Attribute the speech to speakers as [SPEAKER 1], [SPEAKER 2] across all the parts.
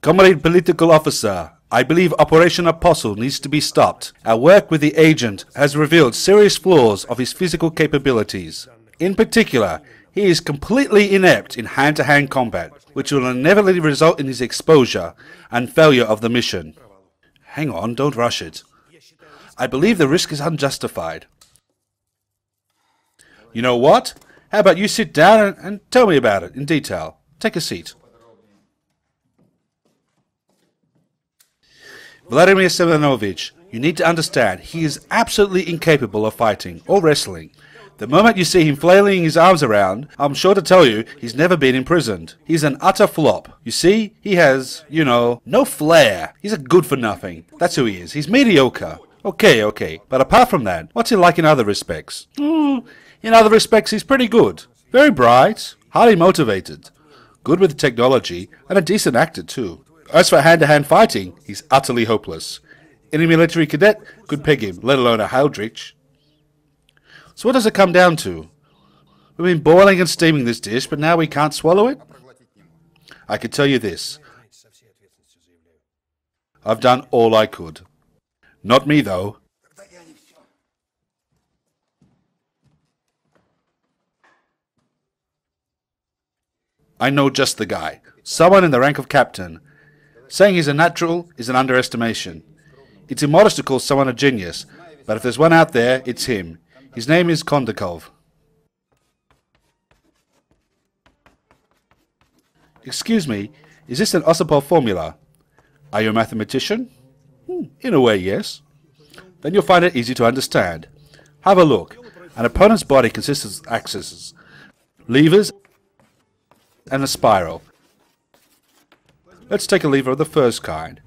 [SPEAKER 1] Comrade political officer, I believe Operation Apostle needs to be stopped. Our work with the agent has revealed serious flaws of his physical capabilities. In particular, he is completely inept in hand-to-hand combat, which will inevitably result in his exposure and failure of the mission. Hang on, don't rush it. I believe the risk is unjustified. You know what? How about you sit down and tell me about it in detail. Take a seat. Vladimir Semyonovich, you need to understand, he is absolutely incapable of fighting or wrestling. The moment you see him flailing his arms around, I'm sure to tell you he's never been imprisoned. He's an utter flop. You see, he has, you know, no flair. He's a good-for-nothing. That's who he is. He's mediocre. Okay. But apart from that, what's he like in other respects? In other respects, he's pretty good. Very bright, highly motivated, good with technology, and a decent actor too. As for hand-to-hand fighting, he's utterly hopeless. Any military cadet could peg him, let alone a Haldrich. So what does it come down to? We've been boiling and steaming this dish, but now we can't swallow it? I can tell you this. I've done all I could. Not me, though. I know just the guy. Someone in the rank of captain. Saying he's a natural is an underestimation. It's immodest to call someone a genius, but if there's one out there, it's him. His name is Kondakov. Excuse me, is this an Osipov formula? Are you a mathematician? In a way, yes. Then you'll find it easy to understand. Have a look. An opponent's body consists of axes, levers, and a spiral. Let's take a lever of the first kind.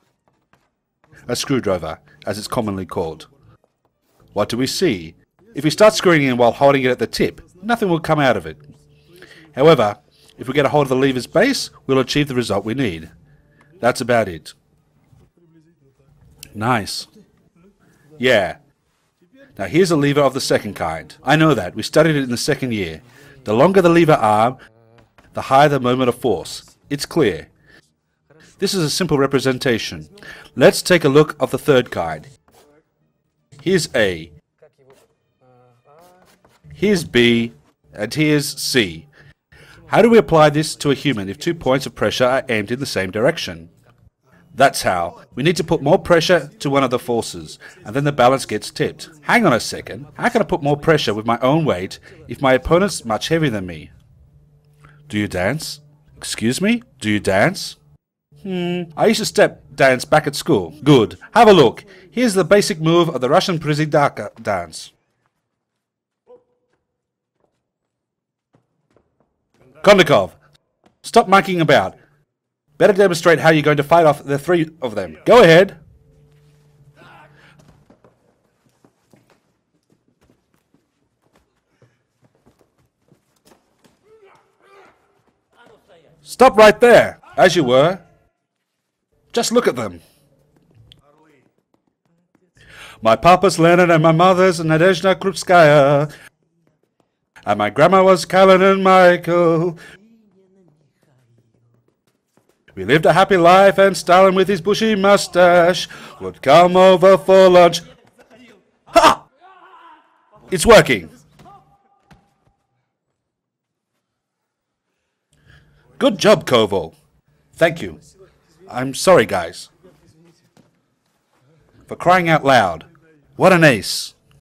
[SPEAKER 1] A screwdriver, as it's commonly called. What do we see? If we start screwing in while holding it at the tip, nothing will come out of it. However, if we get a hold of the lever's base, we'll achieve the result we need. That's about it. Nice. Yeah. Now here's a lever of the second kind. I know that. We studied it in the second year. The longer the lever arm, the higher the moment of force. It's clear. This is a simple representation. Let's take a look of the third kind. Here's A. Here's B, and here's C. How do we apply this to a human if 2 points of pressure are aimed in the same direction? That's how. We need to put more pressure to one of the forces, and then the balance gets tipped. Hang on a second. How can I put more pressure with my own weight if my opponent's much heavier than me? Do you dance? Excuse me? Do you dance? I used to step dance back at school. Good. Have a look. Here's the basic move of the Russian Prisidaka dance. Kondakov, stop monkeying about. Better demonstrate how you're going to fight off the three of them. Go ahead. Stop right there, as you were. Just look at them. My papa's Lenin and my mother's Nadezhda Krupskaya. And my grandma was Kalinin Michael. We lived a happy life, and Stalin with his bushy mustache would come over for lunch. Ha! It's working. Good job, Koval. Thank you. I'm sorry, guys. For crying out loud. What an ace.